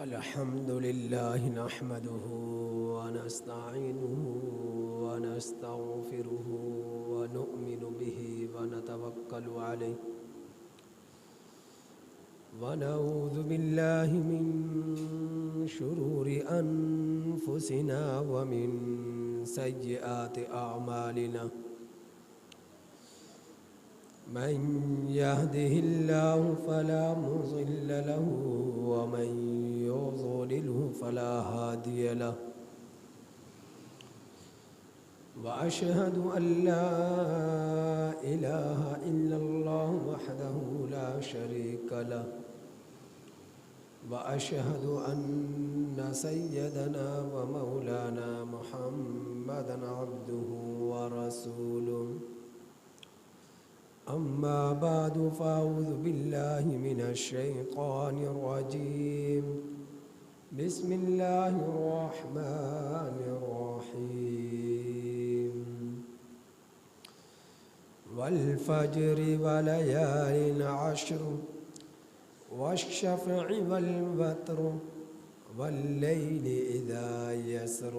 الحمد لله نحمده ونستعينه ونستغفره ونؤمن به ونتوكل عليه ونعوذ بالله من شرور أنفسنا ومن سيئات أعمالنا من يهده الله فلا مضل له ومن يضلله فلا هادي له وأشهد أن لا إله إلا الله وحده لا شريك له وأشهد أن سيدنا ومولانا محمدا عبده ورسوله أما بعد فأعوذ بالله من الشيطان الرجيم بسم الله الرحمن الرحيم والفجر وليال عشر والشفع والوتر والليل إذا يسر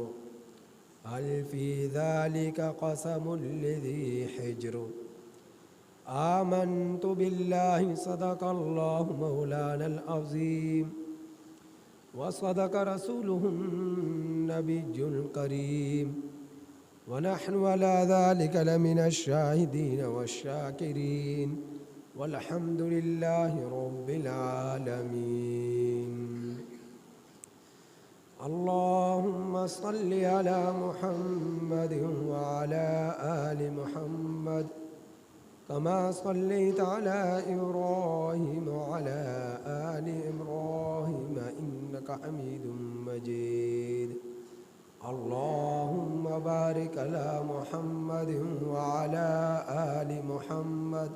هل في ذلك قسم لذي حجر آمنت بالله صدق الله مولانا العظيم وصدق رسوله النبي الكريم ونحن على ذلك لمن الشاهدين والشاكرين والحمد لله رب العالمين اللهم صل على محمد وعلى آل محمد كما صليت على إبراهيم وعلى آل إبراهيم إنك حميد مجيد اللهم بارك على محمد وعلى آل محمد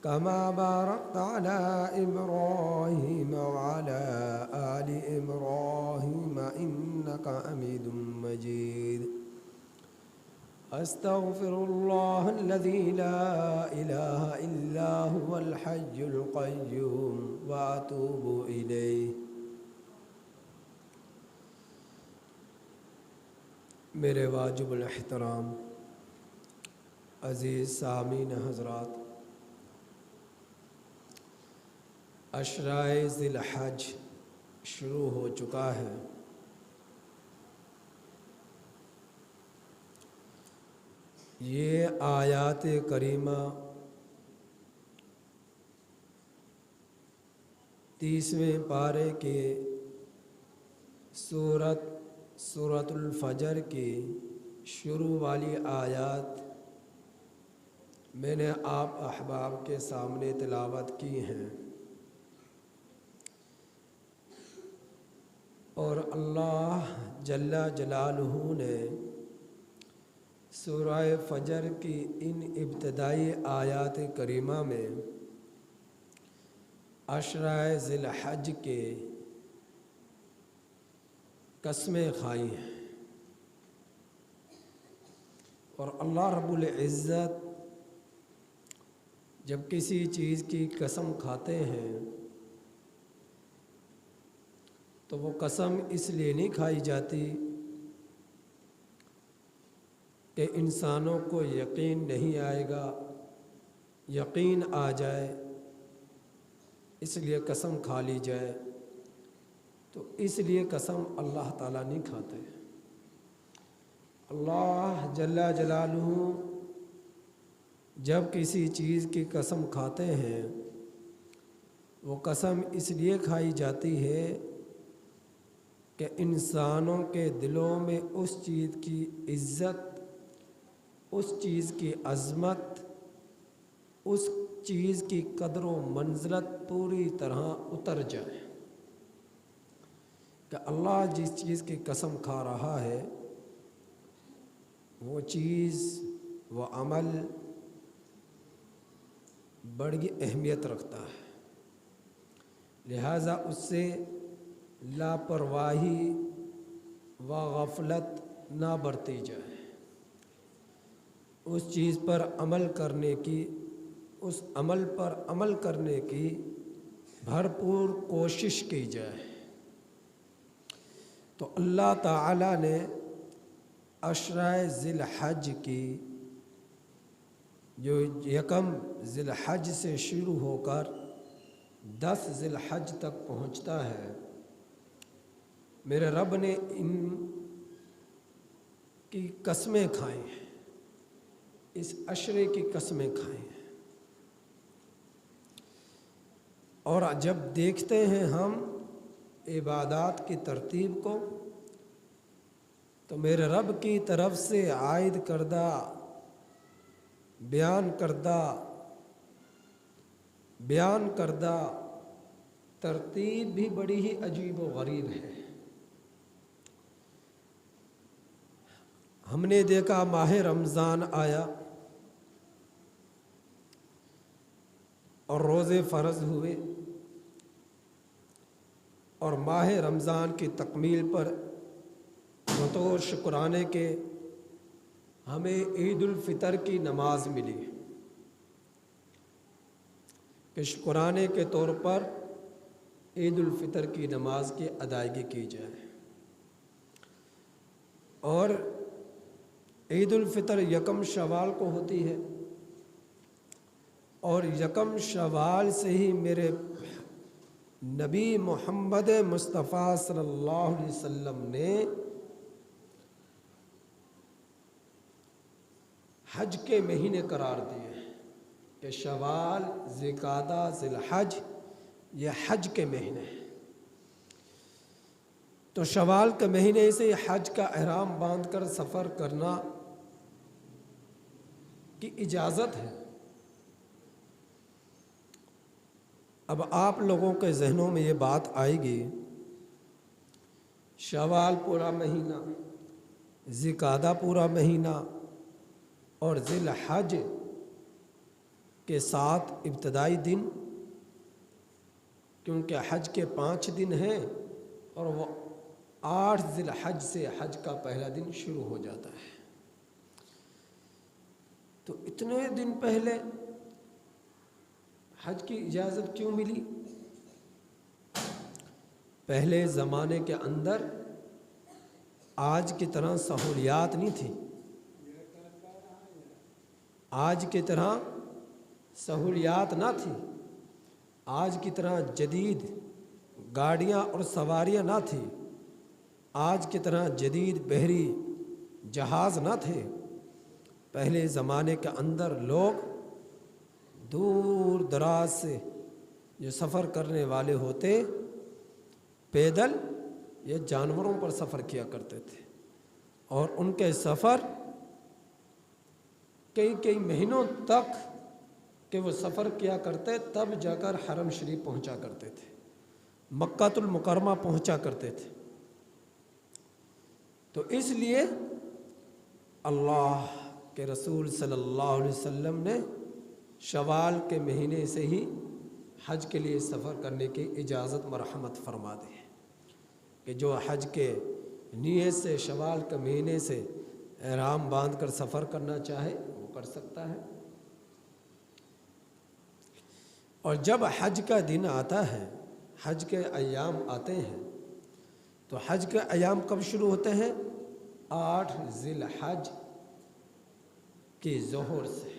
كما باركت على إبراهيم وعلى آل إبراهيم إنك حميد مجيد أستغفر الله الذي لا إله إلا هو الحي القيوم وأتوب إليه میرے واجب الاحترام عزیز سامعین حضرات، عشرۂ ذی الحج شروع ہو چکا ہے۔ یہ آیات کریمہ 30ویں پارے کے سورۃ الفجر کی شروع والی آیات میں نے آپ احباب کے سامنے تلاوت کی ہیں، اور اللہ جل جلالہ نے سورہ فجر کی ان ابتدائی آیات کریمہ میں عشرۂ ذی الحج کے قسمیں کھائی ہیں، اور اللہ رب العزت جب کسی چیز کی قسم کھاتے ہیں تو وہ قسم اس لیے نہیں کھائی جاتی کہ انسانوں کو یقین نہیں آئے گا، یقین آ جائے اس لیے قسم کھا لی جائے، تو اس لیے قسم اللہ تعالیٰ نہیں کھاتے۔ اللہ جل جلالہ جب کسی چیز کی قسم کھاتے ہیں وہ قسم اس لیے کھائی جاتی ہے کہ انسانوں کے دلوں میں اس چیز کی عزت، اس چیز کی عظمت، اس چیز کی قدر و منزلت پوری طرح اتر جائے کہ اللہ جس چیز کی قسم کھا رہا ہے وہ چیز، وہ عمل بڑی اہمیت رکھتا ہے، لہٰذا اس سے لاپرواہی و غفلت نہ برتی جائے، اس چیز پر عمل کرنے کی، اس عمل پر عمل کرنے کی بھرپور کوشش کی جائے۔ تو اللہ تعالیٰ نے عشرہ ذی الحج کی جو یکم ذی الحج سے شروع ہو کر 10 ذی الحج تک پہنچتا ہے، میرے رب نے ان کی قسمیں کھائی ہیں، اس عشرے کی قسمیں کھائی ہیں۔ اور جب دیکھتے ہیں ہم عبادات کی ترتیب کو، تو میرے رب کی طرف سے عائد کردہ بیان کردہ ترتیب بھی بڑی ہی عجیب و غریب ہے۔ ہم نے دیکھا ماہ رمضان آیا اور روزے فرض ہوئے، اور ماہ رمضان کی تکمیل پر بطور شکرانے کے ہمیں عید الفطر کی نماز ملی کہ شکرانے کے طور پر عید الفطر کی نماز کی ادائیگی کی جائے۔ اور عید الفطر یکم شوال کو ہوتی ہے، اور یکم شوال سے ہی میرے نبی محمد مصطفیٰ صلی اللہ علیہ وسلم نے حج کے مہینے قرار دیے کہ شوال، ذوالقعدہ، ذی الحج یہ حج کے مہینے ہیں۔ تو شوال کے مہینے سے حج کا احرام باندھ کر سفر کرنا کی اجازت ہے۔ اب آپ لوگوں کے ذہنوں میں یہ بات آئے گی، شوال پورا مہینہ، ذوالقعدہ پورا مہینہ، اور ذی الحج کے ساتھ ابتدائی دن، کیونکہ حج کے 5 دن ہیں اور وہ 8 ذی الحج سے حج کا پہلا دن شروع ہو جاتا ہے۔ تو اتنے دن پہلے حج کی اجازت کیوں ملی؟ پہلے زمانے کے اندر آج کی طرح سہولیات نہیں تھی، آج کی طرح سہولیات نہ تھی، آج کی طرح جدید گاڑیاں اور سواریاں نہ تھی، آج کی طرح جدید بحری جہاز نہ تھے۔ پہلے زمانے کے اندر لوگ دور دراز سے جو سفر کرنے والے ہوتے پیدل یا جانوروں پر سفر کیا کرتے تھے، اور ان کے سفر کئی مہینوں تک کہ وہ سفر کیا کرتے، تب جا کر حرم شریف پہنچا کرتے تھے، مکہ المکرمہ پہنچا کرتے تھے۔ تو اس لیے اللہ کے رسول صلی اللہ علیہ وسلم نے شوال کے مہینے سے ہی حج کے لیے سفر کرنے کی اجازت مرحمت فرما دی ہے کہ جو حج کے نیت سے شوال کے مہینے سے احرام باندھ کر سفر کرنا چاہے وہ کر سکتا ہے۔ اور جب حج کا دن آتا ہے، حج کے ایام آتے ہیں، تو حج کے ایام کب شروع ہوتے ہیں؟ 8 ذی الحج کی ظہر سے،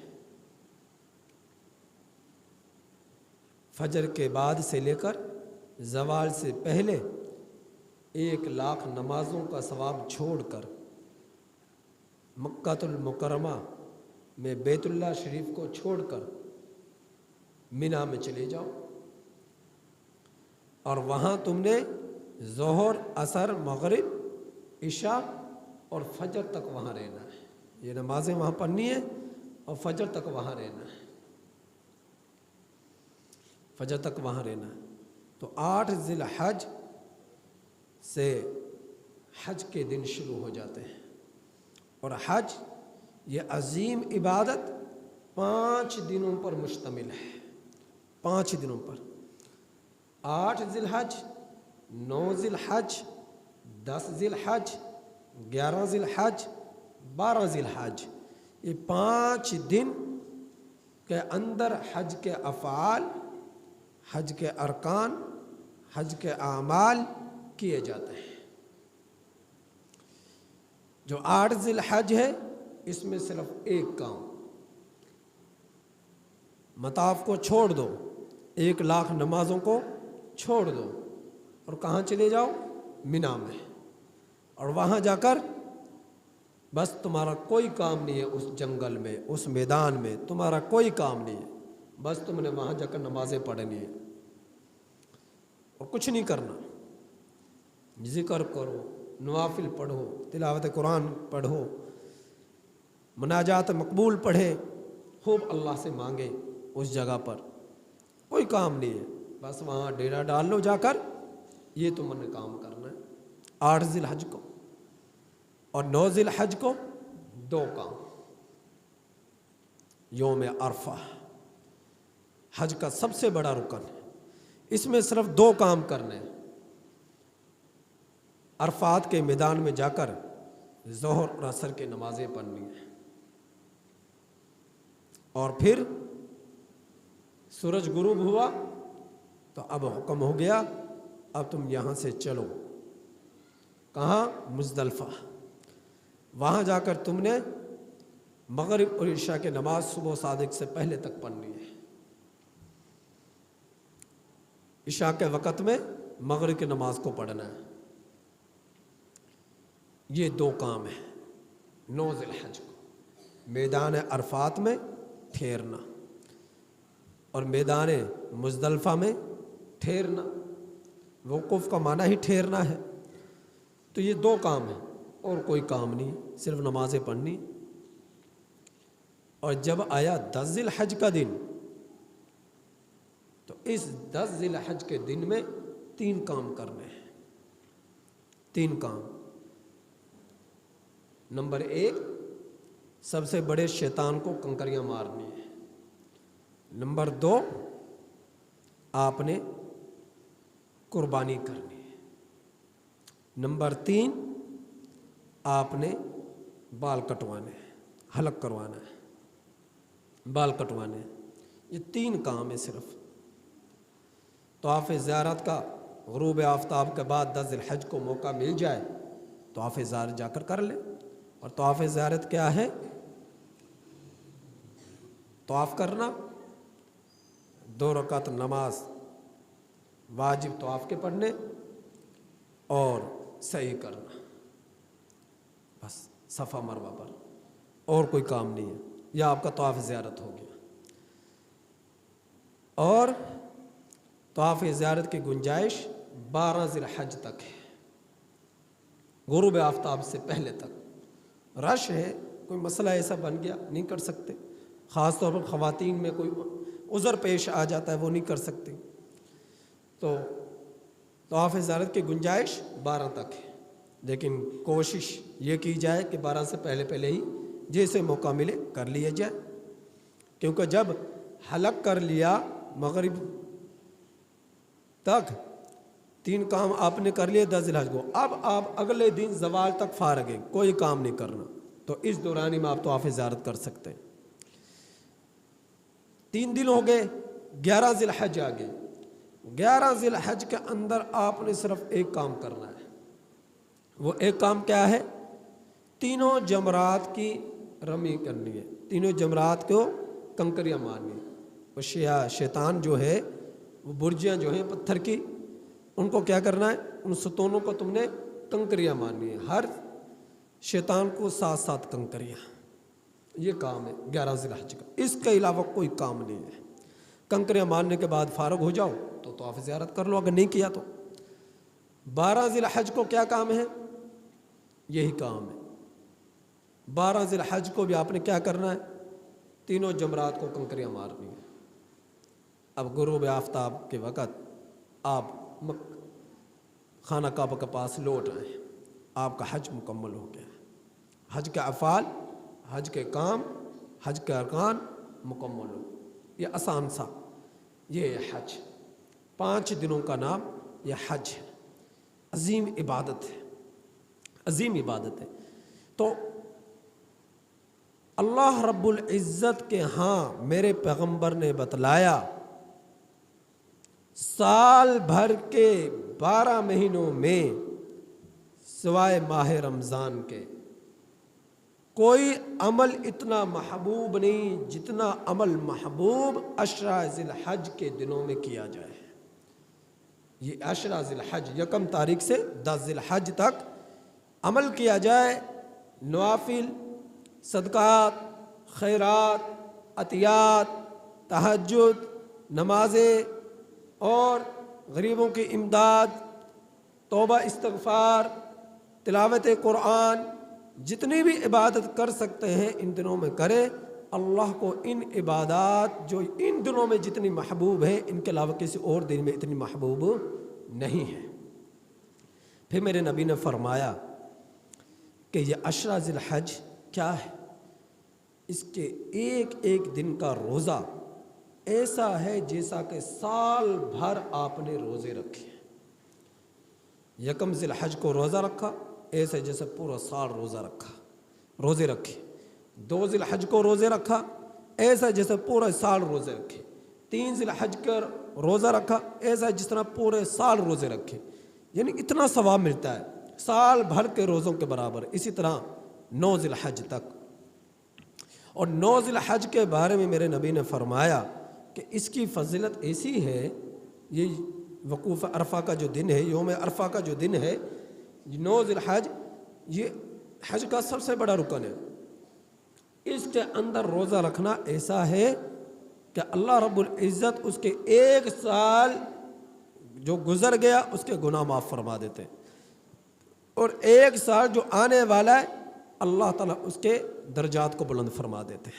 فجر کے بعد سے لے کر زوال سے پہلے 1,00,000 نمازوں کا ثواب چھوڑ کر مکہ المکرمہ میں بیت اللہ شریف کو چھوڑ کر مینا میں چلے جاؤ، اور وہاں تم نے ظہر، عصر، مغرب، عشاء اور فجر تک وہاں رہنا ہے۔ یہ نمازیں وہاں پڑھنی ہیں اور فجر تک وہاں رہنا ہے، فجر تک وہاں رہنا ہے۔ تو 8 ذی الحج سے حج کے دن شروع ہو جاتے ہیں، اور حج یہ عظیم عبادت 5 دنوں پر مشتمل ہے، 5 دنوں پر، 8 ذی الحج، 9 ذی الحج، 10 ذی الحج، 11 ذی الحج، 12 ذی الحج، یہ 5 دن کے اندر حج کے افعال، حج کے ارکان، حج کے اعمال کیے جاتے ہیں۔ جو 8 ذی الحج ہے اس میں صرف ایک کام، مطاف کو چھوڑ دو، 1,00,000 نمازوں کو چھوڑ دو اور کہاں چلے جاؤ؟ مینا میں، اور وہاں جا کر بس تمہارا کوئی کام نہیں ہے، اس جنگل میں، اس میدان میں تمہارا کوئی کام نہیں ہے، بس تم نے وہاں جا کر نمازیں پڑھنی ہے اور کچھ نہیں کرنا، ذکر کرو، نوافل پڑھو، تلاوت قرآن پڑھو، مناجات مقبول پڑھے، خوب اللہ سے مانگے، اس جگہ پر کوئی کام نہیں ہے، بس وہاں ڈیرا ڈال لو جا کر، یہ تم نے کام کرنا ہے 8 ذی الحج کو، اور 9 ذی الحج کو 2 کام، یوم عرفہ حج کا سب سے بڑا رکن ہے، اس میں صرف 2 کام کرنے ہیں، عرفات کے میدان میں جا کر ظہر اور عصر کی نمازیں پڑھنی ہیں، اور پھر سورج غروب ہوا تو اب حکم ہو گیا، اب تم یہاں سے چلو، کہاں؟ مزدلفہ، وہاں جا کر تم نے مغرب اور عشاء کی نماز صبح صادق سے پہلے تک پڑھنی ہے، عشاء کے وقت میں مغرب کی نماز کو پڑھنا ہے، یہ 2 کام ہیں 9 ذی الحج کو، میدان عرفات میں ٹھہرنا اور میدان مزدلفہ میں ٹھہرنا، وقوف کا معنی ہی ٹھہرنا ہے، تو یہ 2 کام ہیں اور کوئی کام نہیں، صرف نمازیں پڑھنی، اور جب آیا 10 ذی الحج کا دن تو اس 10 ذی الحج کے دن میں 3 کام کرنے ہیں، 3 کام، نمبر 1 سب سے بڑے شیطان کو کنکریاں مارنی ہے، نمبر 2 آپ نے قربانی کرنی ہے، نمبر 3 آپ نے بال کٹوانے ہیں، حلق کروانا ہے، بال کٹوانے ہیں، یہ 3 کام ہے صرف۔ طواف زیارت کا غروب آفتاب کے بعد 10 ذی الحج کو موقع مل جائے تو طواف زیارت جا کر کر لیں، اور طواف زیارت کیا ہے؟ طواف کرنا، 2 رکعت نماز واجب طواف کے پڑھنے اور سعی کرنا، بس صفا مروہ پر، اور کوئی کام نہیں ہے، یہ آپ کا طواف زیارت ہو گیا۔ اور طواف زیارت کی گنجائش 12 ذی الحج تک ہے، غروب آفتاب سے پہلے تک، رش ہے، کوئی مسئلہ ایسا بن گیا نہیں کر سکتے، خاص طور پر خواتین میں کوئی عذر پیش آ جاتا ہے وہ نہیں کر سکتے، تو طواف زیارت کی گنجائش 12 تک ہے، لیکن کوشش یہ کی جائے کہ 12 سے پہلے پہلے ہی جیسے موقع ملے کر لیا جائے، کیونکہ جب حلق کر لیا مغرب تک 3 کام آپ نے کر لیے 10 ذی الحج کو، اب آپ اگلے دن زوال تک فارغ ہیں، کوئی کام نہیں کرنا، تو اس دوران میں آپ طواف زیارت کر سکتے ہیں۔ 3 دن ہو گئے، 11 ذی الحج آ گئے، 11 ذی الحج کے اندر آپ نے صرف ایک کام کرنا ہے، وہ ایک کام کیا ہے؟ تینوں جمرات کی رمی کرنی ہے، تینوں جمرات کو کنکریاں مارنی ہے، وہ شیطان جو ہے، وہ برجیاں جو ہیں پتھر کی، ان کو کیا کرنا ہے؟ ان ستونوں کو تم نے کنکریاں مارنی ہے، ہر شیطان کو 7 کنکریاں، یہ کام ہے 11 ذی الحج کا، اس کے علاوہ کوئی کام نہیں ہے۔ کنکریاں مارنے کے بعد فارغ ہو جاؤ تو طواف زیارت کر لو، اگر نہیں کیا تو۔ 12 ذی الحج کو کیا کام ہے؟ یہی کام ہے، 12 ذی الحج کو بھی آپ نے کیا کرنا ہے؟ تینوں جمرات کو کنکریاں مارنی ہے۔ اب غروب آفتاب کے وقت آپ خانہ کعبہ کے پاس لوٹ آئیں، آپ کا حج مکمل ہو گیا، حج کے افعال، حج کے کام، حج کے ارکان مکمل ہو، یہ آسان سا، یہ ہے حج، 5 دنوں کا نام یہ حج ہے، عظیم عبادت ہے، عظیم عبادت ہے۔ تو اللہ رب العزت کے ہاں میرے پیغمبر نے بتلایا، سال بھر کے 12 مہینوں میں سوائے ماہ رمضان کے کوئی عمل اتنا محبوب نہیں جتنا عمل محبوب عشرہ ذی الحج کے دنوں میں کیا جائے. یہ عشرہ ذی الحج 1 تاریخ سے 10 ذی الحج تک عمل کیا جائے. نوافل، صدقات، خیرات، عطیات، تہجد، نمازیں اور غریبوں کی امداد، توبہ استغفار، تلاوت قرآن، جتنی بھی عبادت کر سکتے ہیں ان دنوں میں کریں. اللہ کو ان عبادات جو ان دنوں میں جتنی محبوب ہیں ان کے علاوہ کسی اور دن میں اتنی محبوب نہیں ہے. پھر میرے نبی نے فرمایا کہ یہ عشرہ ذی الحج کیا ہے؟ اس کے ایک ایک دن کا روزہ ایسا ہے جیسا کہ سال بھر آپ نے روزے رکھے. 1 ذی الحج کو روزہ رکھا ایسے جیسے پورا سال روزے رکھے. 2 ذی الحج کو روزے رکھا ایسا جیسے پورا سال روزے رکھے. 3 ذی الحج کا روزہ رکھا ایسا جس طرح پورے سال روزے رکھے. یعنی اتنا ثواب ملتا ہے سال بھر کے روزوں کے برابر. اسی طرح 9 ذی الحج تک. اور 9 ذی الحج کے بارے میں میرے نبی نے فرمایا کہ اس کی فضیلت ایسی ہے، یہ وقوف عرفہ کا جو دن ہے، یوم عرفہ کا جو دن ہے 9 ذی الحج، یہ حج کا سب سے بڑا رکن ہے. اس کے اندر روزہ رکھنا ایسا ہے کہ اللہ رب العزت اس کے 1 سال جو گزر گیا اس کے گناہ معاف فرما دیتے ہیں، اور 1 سال جو آنے والا ہے اللہ تعالیٰ اس کے درجات کو بلند فرما دیتے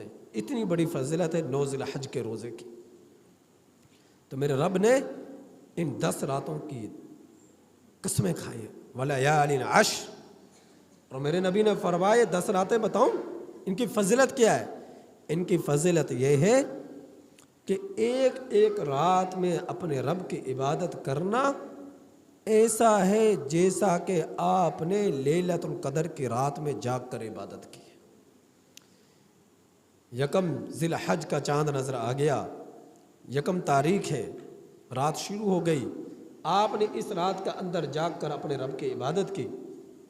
ہیں، اتنی بڑی فضیلت ہے 9 ذی الحج کے روزے کی. تو میرے رب نے ان 10 راتوں کی قسمیں کھائی ہیں، وَلَيَالٍ عَشْرٍ. اور میرے نبی نے فرمایا 10 راتیں بتاؤں ان کی فضیلت کیا ہے؟ ان کی فضیلت یہ ہے کہ ایک ایک رات میں اپنے رب کی عبادت کرنا ایسا ہے جیسا کہ آپ نے لیلۃ القدر کی رات میں جاگ کر عبادت کی. 1 ذی الحج کا چاند نظر آ گیا، 1 تاریخ ہے، رات شروع ہو گئی، آپ نے اس رات کا اندر جاگ کر اپنے رب کی عبادت کی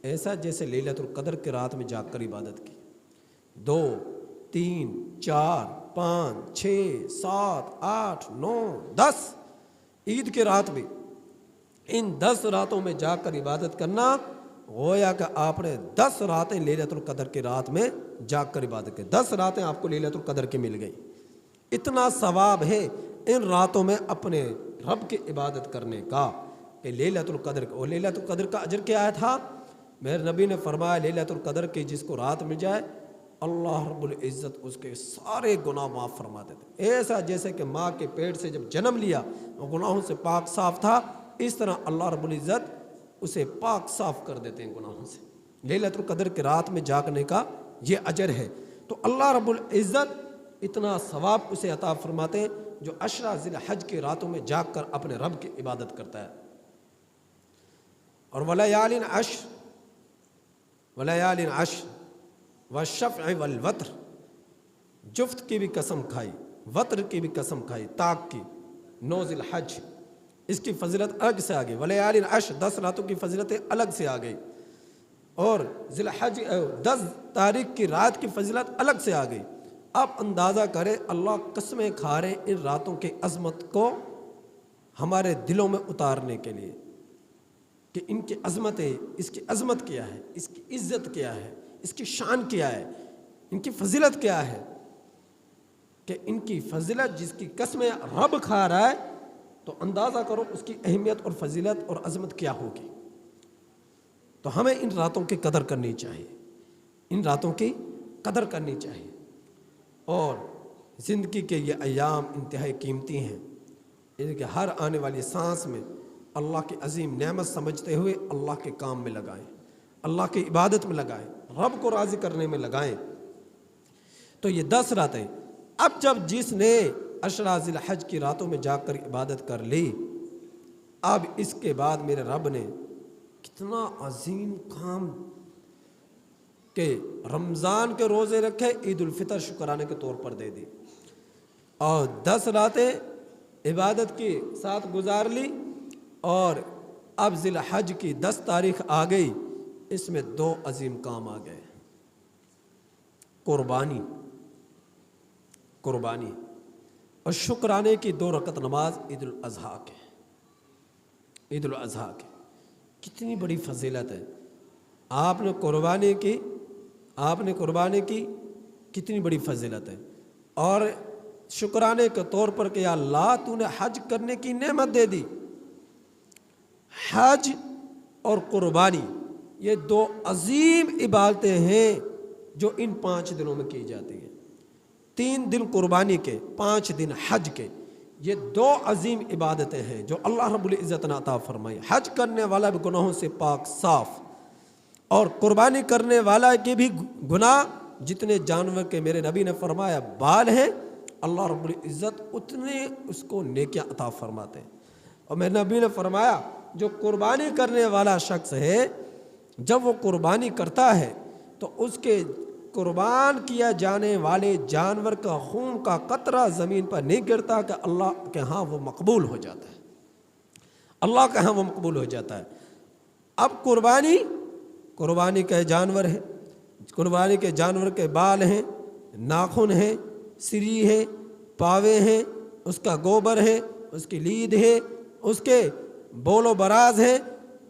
ایسا جیسے لیلۃ القدر کی رات میں جاگ کر عبادت کی. 2 3 4 5 6 7 8 9 10 عید کی رات بھی، ان 10 راتوں میں جا کر عبادت کرنا گویا کہ آپ نے 10 راتیں لیلۃ القدر کی رات میں جاگ کر عبادت کی. 10 راتیں آپ کو لیلۃ القدر کی مل گئی. اتنا ثواب ہے ان راتوں میں اپنے رب کی عبادت کرنے کا کہ لیلۃ القدر. اور لیلۃ القدر کا اجر کیا تھا؟ میرے نبی نے فرمایا لیلۃ القدر کی جس کو رات مل جائے اللہ رب العزت اس کے سارے گناہ معاف فرما دیتے. ایسا جیسے کہ ماں کے پیٹ سے جب جنم لیا وہ گناہوں سے پاک صاف تھا، اس طرح اللہ رب العزت اسے پاک صاف کر دیتے ہیں گناہوں سے. لیلۃ القدر کی رات میں جاگنے کا یہ اجر ہے. تو اللہ رب العزت اتنا ثواب اسے عطا فرماتے ہیں جو عشرہ ذی الحج کی راتوں میں جاگ کر اپنے رب کی عبادت کرتا ہے. اور وَلَيَالٍ عَشْرٍ وَالشَّفْعِ وَالْوَتْرِ، جفت کی بھی قسم کھائی، وطر کی بھی قسم کھائی، طاق کی. 9 ذی الحج اس کی فضیلت الگ سے آ گئی. وَلَيَالٍ عَشْرٍ 10 راتوں کی فضیلتیں الگ سے آ گئی، اور ذی الحج 10 تاریخ کی رات کی فضیلت الگ سے آ گئی. آپ اندازہ کریں اللہ قسمیں کھا رہے ان راتوں کی عظمت کو ہمارے دلوں میں اتارنے کے لیے کہ ان کی عظمت ہے، اس کی عظمت کیا ہے، اس کی عزت کیا ہے، اس کی شان کیا ہے، ان کی فضیلت کیا ہے. کہ ان کی فضیلت جس کی قسمیں رب کھا رہا ہے تو اندازہ کرو اس کی اہمیت اور فضیلت اور عظمت کیا ہوگی. تو ہمیں ان راتوں کی قدر کرنی چاہیے، ان راتوں کی قدر کرنی چاہیے. اور زندگی کے یہ ایام انتہائی قیمتی ہیں، ان کہ ہر آنے والی سانس میں اللہ کی عظیم نعمت سمجھتے ہوئے اللہ کے کام میں لگائیں، اللہ کی عبادت میں لگائیں، رب کو راضی کرنے میں لگائیں. تو یہ 10 راتیں اب جب جس نے عشرہ ذی الحج کی راتوں میں جا کر عبادت کر لی، اب اس کے بعد میرے رب نے کتنا عظیم کام کہ رمضان کے روزے رکھے، عید الفطر شکرانے کے طور پر دے دی، اور 10 راتیں عبادت کے ساتھ گزار لی. اور اب ذی الحج کی 10 تاریخ آ گئی، اس میں دو عظیم کام آ گئے، قربانی اور شکرانے کی 2 رکعت نماز عید الاضحیٰ کے کتنی بڑی فضیلت ہے۔ آپ نے قربانی کی کتنی بڑی فضیلت ہے، اور شکرانے کے طور پر کہ یا اللہ تو نے حج کرنے کی نعمت دے دی۔ حج اور قربانی یہ 2 عظیم عبادتیں ہیں جو ان 5 دنوں میں کی جاتی ہیں۔ 3 دن قربانی کے، 5 دن حج کے، یہ 2 عظیم عبادتیں ہیں جو اللہ رب العزت نے عطا فرمائی۔ حج کرنے والا بھی گناہوں سے پاک صاف، اور قربانی کرنے والا کے بھی گناہ جتنے جانور کے میرے نبی نے فرمایا بال ہیں، اللہ رب العزت اتنے اس کو نیکیاں عطا فرماتے ہیں۔ اور میرے نبی نے فرمایا جو قربانی کرنے والا شخص ہے، جب وہ قربانی کرتا ہے تو اس کے قربان کیا جانے والے جانور کا خون کا قطرہ زمین پر نہیں گرتا کہ اللہ کے ہاں وہ مقبول ہو جاتا ہے، اللہ کے ہاں وہ مقبول ہو جاتا ہے۔ اب قربانی کے جانور ہے، قربانی کے جانور کے بال ہیں، ناخن ہیں، سری ہے، پاوے ہیں، اس کا گوبر ہے، اس کی لید ہے، اس کے بول و براز ہے۔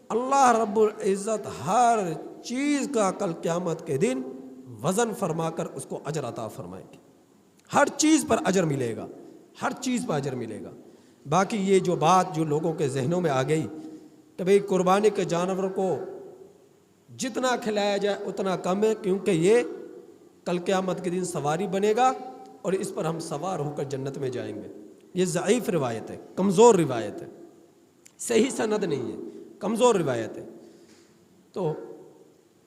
اللہ رب العزت ہر چیز کا کل قیامت کے دن وزن فرما کر اس کو اجر عطا فرمائے گی۔ ہر چیز پر اجر ملے گا، ہر چیز پر اجر ملے گا۔ باقی یہ جو بات جو لوگوں کے ذہنوں میں آ گئی کہ بھئی قربانی کے جانور کو جتنا کھلایا جائے اتنا کم ہے، کیونکہ یہ کل قیامت کے دن سواری بنے گا اور اس پر ہم سوار ہو کر جنت میں جائیں گے۔ یہ ضعیف روایت ہے، کمزور روایت ہے، صحیح سند نہیں ہے، کمزور روایت ہے۔ تو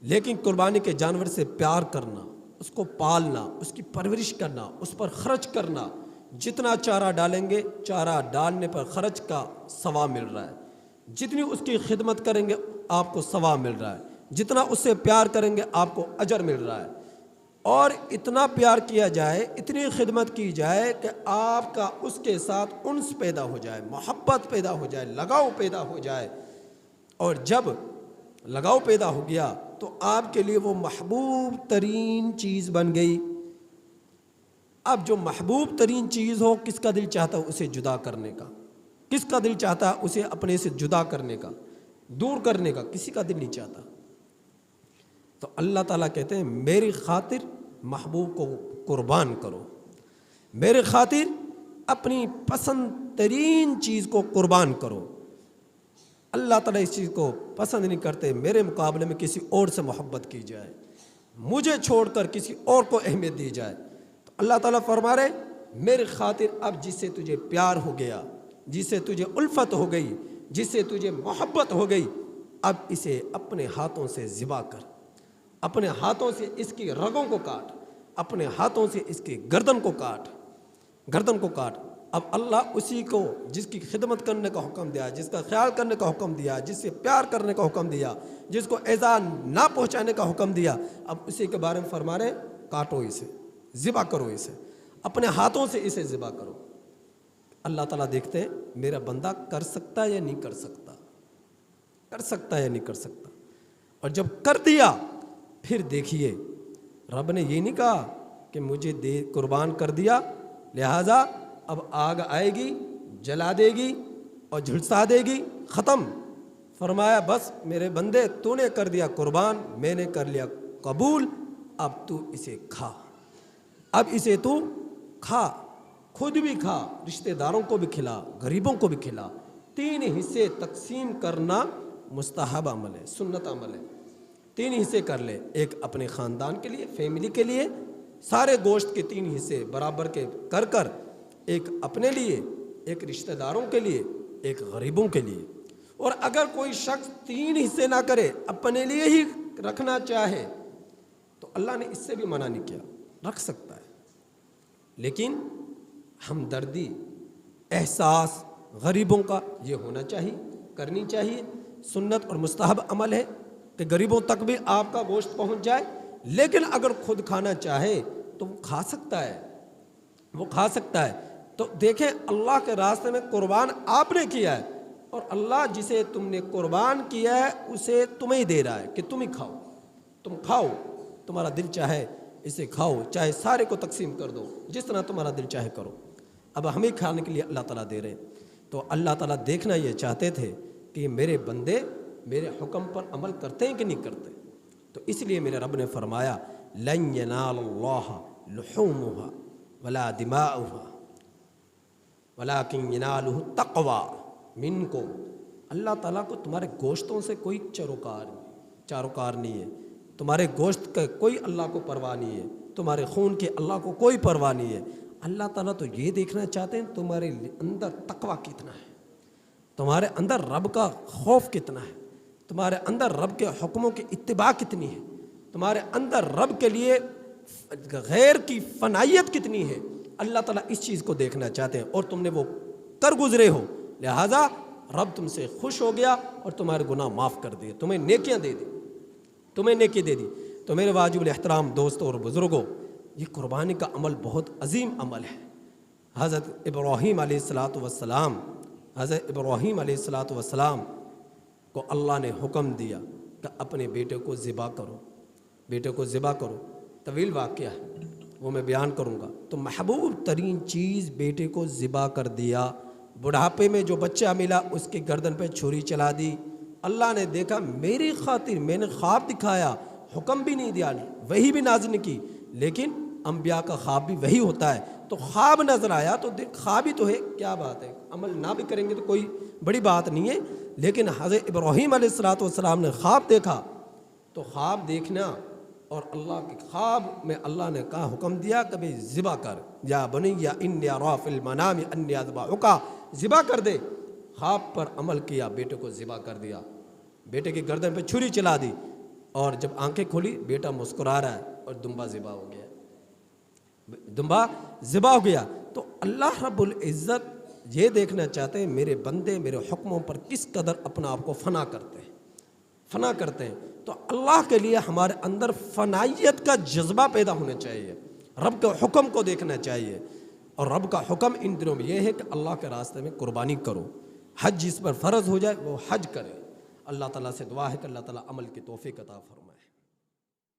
لیکن قربانی کے جانور سے پیار کرنا، اس کو پالنا، اس کی پرورش کرنا، اس پر خرچ کرنا، جتنا چارہ ڈالیں گے چارہ ڈالنے پر خرچ کا ثواب مل رہا ہے، جتنی اس کی خدمت کریں گے آپ کو ثواب مل رہا ہے، جتنا اس سے پیار کریں گے آپ کو اجر مل رہا ہے۔ اور اتنا پیار کیا جائے، اتنی خدمت کی جائے کہ آپ کا اس کے ساتھ انس پیدا ہو جائے، محبت پیدا ہو جائے، لگاؤ پیدا ہو جائے۔ اور جب لگاؤ پیدا ہو گیا تو آپ کے لیے وہ محبوب ترین چیز بن گئی۔ اب جو محبوب ترین چیز ہو، کس کا دل چاہتا ہے اسے جدا کرنے کا؟ کس کا دل چاہتا ہے اسے اپنے سے جدا کرنے کا، دور کرنے کا؟ کسی کا دل نہیں چاہتا۔ تو اللہ تعالیٰ کہتے ہیں میری خاطر محبوب کو قربان کرو، میرے خاطر اپنی پسند ترین چیز کو قربان کرو۔ اللہ تعالیٰ اس چیز کو پسند نہیں کرتے میرے مقابلے میں کسی اور سے محبت کی جائے، مجھے چھوڑ کر کسی اور کو اہمیت دی جائے۔ تو اللہ تعالیٰ فرما رہے میری خاطر اب جس سے تجھے پیار ہو گیا، جس سے تجھے الفت ہو گئی، جس سے تجھے محبت ہو گئی، اب اسے اپنے ہاتھوں سے ذبح کر، اپنے ہاتھوں سے اس کی رگوں کو کاٹ، اپنے ہاتھوں سے اس کی گردن کو کاٹ۔ اب اللہ اسی کو جس کی خدمت کرنے کا حکم دیا، جس کا خیال کرنے کا حکم دیا، جس سے پیار کرنے کا حکم دیا، جس کو ایذا نہ پہنچانے کا حکم دیا، اب اسی کے بارے میں فرما رہے کاٹو اسے، ذبح کرو اسے، اپنے ہاتھوں سے اسے ذبح کرو۔ اللہ تعالیٰ دیکھتے ہیں میرا بندہ کر سکتا ہے یا نہیں کر سکتا، کر سکتا ہے یا نہیں کر سکتا۔ اور جب کر دیا پھر دیکھیے رب نے یہ نہیں کہا کہ مجھے قربان کر دیا لہٰذا اب آگ آئے گی جلا دے گی اور جھلسا دے گی، ختم۔ فرمایا بس میرے بندے تو نے کر دیا قربان، میں نے کر لیا قبول، اب تو اسے کھا، اب اسے تو کھا، خود بھی کھا، رشتہ داروں کو بھی کھلا، غریبوں کو بھی کھلا۔ 3 حصے تقسیم کرنا مستحب عمل ہے، سنت عمل ہے۔ 3 حصے کر لے، ایک اپنے خاندان کے لیے، فیملی کے لیے، سارے گوشت کے 3 حصے برابر کے کر ایک اپنے لیے، ایک رشتہ داروں کے لیے، ایک غریبوں کے لیے۔ اور اگر کوئی شخص 3 حصے نہ کرے، اپنے لیے ہی رکھنا چاہے تو اللہ نے اس سے بھی منع نہیں کیا، رکھ سکتا ہے، لیکن ہمدردی، احساس غریبوں کا یہ ہونا چاہیے، کرنی چاہیے۔ سنت اور مستحب عمل ہے کہ غریبوں تک بھی آپ کا گوشت پہنچ جائے، لیکن اگر خود کھانا چاہے تو وہ کھا سکتا ہے، وہ کھا سکتا ہے۔ تو دیکھیں اللہ کے راستے میں قربان آپ نے کیا ہے اور اللہ جسے تم نے قربان کیا ہے اسے تمہیں دے رہا ہے کہ تم ہی کھاؤ، تم کھاؤ، تمہارا دل چاہے اسے کھاؤ، چاہے سارے کو تقسیم کر دو، جس طرح تمہارا دل چاہے کرو۔ اب ہمیں کھانے کے لیے اللہ تعالیٰ دے رہے ہیں، تو اللہ تعالیٰ دیکھنا یہ چاہتے تھے کہ میرے بندے میرے حکم پر عمل کرتے ہیں کہ نہیں کرتے۔ تو اس لیے میرے رب نے فرمایا لن ینال اللہ لحومها ولا دماؤها ولکن ینالہ التقوی منکم۔ اللہ تعالیٰ کو تمہارے گوشتوں سے کوئی چاروکار نہیں ہے، تمہارے گوشت کا کوئی اللہ کو پرواہ نہیں ہے، تمہارے خون کے اللہ کو کوئی پرواہ نہیں ہے۔ اللہ تعالیٰ تو یہ دیکھنا چاہتے ہیں تمہارے اندر تقوی کتنا ہے، تمہارے اندر رب کا خوف کتنا ہے، تمہارے اندر رب کے حکموں کی اتباع کتنی ہے، تمہارے اندر رب کے لیے غیر کی فنائیت کتنی ہے۔ اللہ تعالیٰ اس چیز کو دیکھنا چاہتے ہیں، اور تم نے وہ کر گزرے ہو، لہٰذا رب تم سے خوش ہو گیا اور تمہارے گناہ معاف کر دیے، تمہیں نیکیاں دے دی، تمہیں نیکی دے دی۔ تو میرے واجب الاحترام دوستوں اور بزرگوں، یہ قربانی کا عمل بہت عظیم عمل ہے۔ حضرت ابراہیم علیہ السلام حضرت ابراہیم علیہ السلام کو اللہ نے حکم دیا کہ اپنے بیٹے کو ذبح کرو، بیٹے کو ذبح کرو۔ طویل واقعہ ہے، وہ میں بیان کروں گا۔ تو محبوب ترین چیز بیٹے کو ذبح کر دیا، بڑھاپے میں جو بچہ ملا اس کی گردن پہ چھری چلا دی۔ اللہ نے دیکھا میری خاطر میں نے خواب دکھایا، حکم بھی نہیں دیا، وحی بھی نازل نہیں کی، لیکن انبیاء کا خواب بھی وہی ہوتا ہے۔ تو خواب نظر آیا تو خواب ہی تو ہے، کیا بات ہے، عمل نہ بھی کریں گے تو کوئی بڑی بات نہیں ہے، لیکن حضرت ابراہیم علیہ السلام نے خواب دیکھا، تو خواب دیکھنا اور اللہ کے خواب میں اللہ نے کہا حکم دیا کہ بھئی ذبح کر، یا بنی یا انی اری فی المنام انی اذبحک، ذبح کر دے۔ خواب پر عمل کیا، بیٹے کو ذبح کر دیا، بیٹے کی گردن پہ چھری چلا دی، اور جب آنکھیں کھولی بیٹا مسکرا رہا ہے اور دمبا ذبح ہو گیا، دمبا ذبح ہو گیا۔ تو اللہ رب العزت یہ دیکھنا چاہتے ہیں میرے بندے میرے حکموں پر کس قدر اپنا آپ کو فنا کرتے ہیں۔ تو اللہ کے لیے ہمارے اندر فنائیت کا جذبہ پیدا ہونا چاہیے، رب کے حکم کو دیکھنا چاہیے، اور رب کا حکم ان دنوں میں یہ ہے کہ اللہ کے راستے میں قربانی کرو، حج جس پر فرض ہو جائے وہ حج کرے۔ اللہ تعالیٰ سے دعا ہے کہ اللہ تعالیٰ عمل کی توفیق عطا فرمائے۔